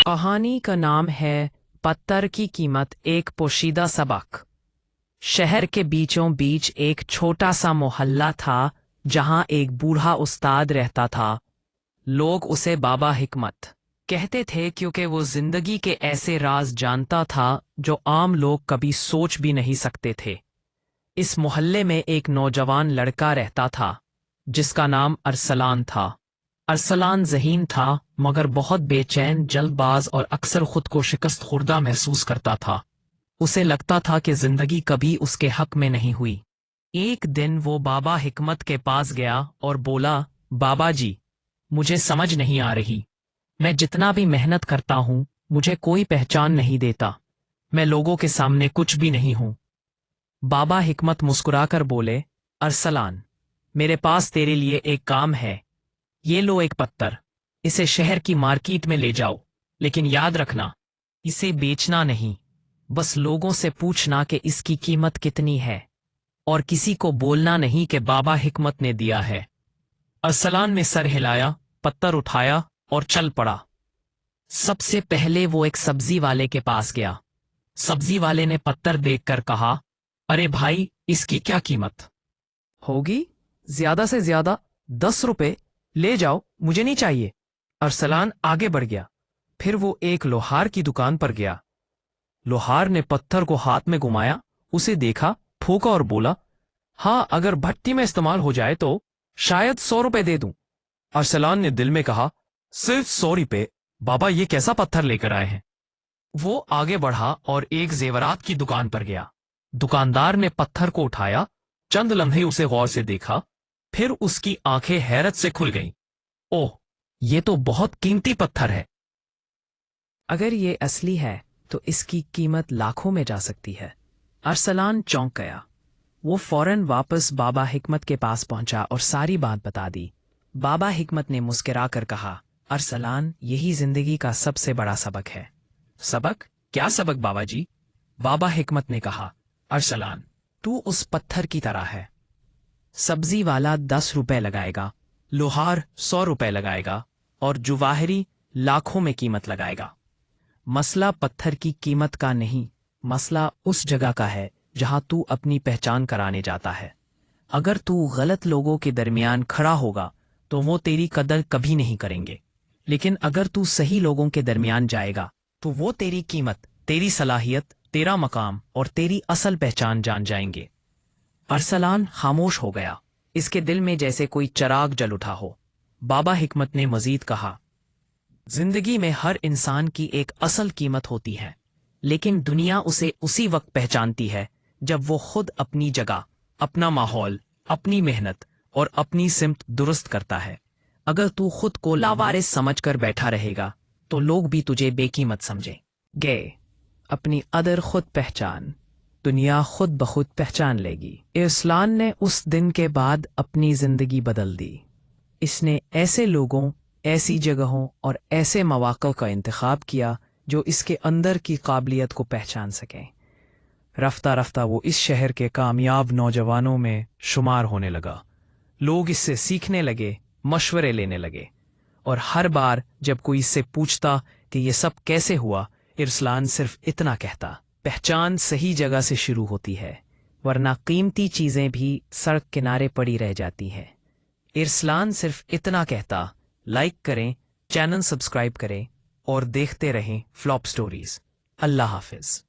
कहानी का नाम है पत्थर की कीमत, एक पोशीदा सबक। शहर के बीचों बीच एक छोटा सा मोहल्ला था जहां एक बूढ़ा उस्ताद रहता था। लोग उसे बाबा हिकमत कहते थे क्योंकि वो जिंदगी के ऐसे राज जानता था जो आम लोग कभी सोच भी नहीं सकते थे। इस मोहल्ले में एक नौजवान लड़का रहता था जिसका नाम अरसलान था। अरसलान ज़हीन था मगर बहुत बेचैन, जल्दबाज और अक्सर खुद को शिकस्त खुर्दा महसूस करता था। उसे लगता था कि जिंदगी कभी उसके हक में नहीं हुई। एक दिन वो बाबा हिकमत के पास गया और बोला, बाबा जी, मुझे समझ नहीं आ रही। मैं जितना भी मेहनत करता हूँ मुझे कोई पहचान नहीं देता। मैं लोगों के सामने कुछ भी नहीं हूँ। बाबा हिकमत मुस्कुराकर बोले, अरसलान, मेरे पास तेरे लिए एक काम है। ये लो एक पत्थर, इसे शहर की मार्केट में ले जाओ, लेकिन याद रखना इसे बेचना नहीं। बस लोगों से पूछना कि इसकी कीमत कितनी है और किसी को बोलना नहीं कि बाबा हिकमत ने दिया है। अरसलान ने सर हिलाया, पत्थर उठाया और चल पड़ा। सबसे पहले वो एक सब्जी वाले के पास गया। सब्जी वाले ने पत्थर देखकर कहा, अरे भाई, इसकी क्या कीमत होगी? ज्यादा से ज्यादा 10 रुपए। ले जाओ, मुझे नहीं चाहिए। अरसलान आगे बढ़ गया। फिर वो एक लोहार की दुकान पर गया। लोहार ने पत्थर को हाथ में घुमाया, उसे देखा, फूंका और बोला, हाँ, अगर भट्टी में इस्तेमाल हो जाए तो शायद 100 रुपए दे दूं। अरसलान ने दिल में कहा, सिर्फ 100 रुपए? बाबा ये कैसा पत्थर लेकर आए हैं? वो आगे बढ़ा और एक जेवरात की दुकान पर गया। दुकानदार ने पत्थर को उठाया, चंद लम्हे उसे गौर से देखा, फिर उसकी आंखें हैरत से खुल गईं। ओह, ये तो बहुत कीमती पत्थर है। अगर ये असली है तो इसकी कीमत लाखों में जा सकती है। अरसलान चौंक गया। वो फौरन वापस बाबा हिकमत के पास पहुंचा और सारी बात बता दी। बाबा हिकमत ने मुस्कुराकर कहा, अरसलान, यही जिंदगी का सबसे बड़ा सबक है। सबक? क्या सबक बाबा जी? बाबा हिकमत ने कहा, अरसलान, तू उस पत्थर की तरह है। सब्जी वाला 10 रुपए लगाएगा, लोहार 100 रुपए लगाएगा और जुवाहरी लाखों में कीमत लगाएगा। मसला पत्थर की कीमत का नहीं, मसला उस जगह का है जहां तू अपनी पहचान कराने जाता है। अगर तू गलत लोगों के दरमियान खड़ा होगा तो वो तेरी कदर कभी नहीं करेंगे, लेकिन अगर तू सही लोगों के दरमियान जाएगा तो वो तेरी कीमत, तेरी सलाहियत, तेरा मकाम और तेरी असल पहचान जान जाएंगे। अरसलान खामोश हो गया। इसके दिल में जैसे कोई चिराग जल उठा हो। बाबा हिकमत ने मजीद कहा, जिंदगी में हर इंसान की एक असल कीमत होती है, लेकिन दुनिया उसे उसी वक्त पहचानती है जब वो खुद अपनी जगह, अपना माहौल, अपनी मेहनत और अपनी सिमत दुरुस्त करता है। अगर तू खुद को लावारिस समझकर बैठा रहेगा तो लोग भी तुझे बेकीमत समझेंगे। अपनी अदर खुद पहचान, दुनिया खुद बखुद पहचान लेगी। अरसलान ने उस दिन के बाद अपनी जिंदगी बदल दी। इसने ऐसे लोगों, ऐसी जगहों और ऐसे मौक़ों का इंतखाब किया जो इसके अंदर की काबिलियत को पहचान सकें। रफ्ता रफ्ता वो इस शहर के कामयाब नौजवानों में शुमार होने लगा। लोग इससे सीखने लगे, मशवरे लेने लगे, और हर बार जब कोई इससे पूछता कि ये सब कैसे हुआ, अरसलान सिर्फ इतना कहता, पहचान सही जगह से शुरू होती है, वरना कीमती चीजें भी सड़क किनारे पड़ी रह जाती हैं। अरसलान सिर्फ इतना कहता। लाइक करें, चैनल सब्सक्राइब करें और देखते रहें फ्लॉप स्टोरीज। अल्लाह हाफिज।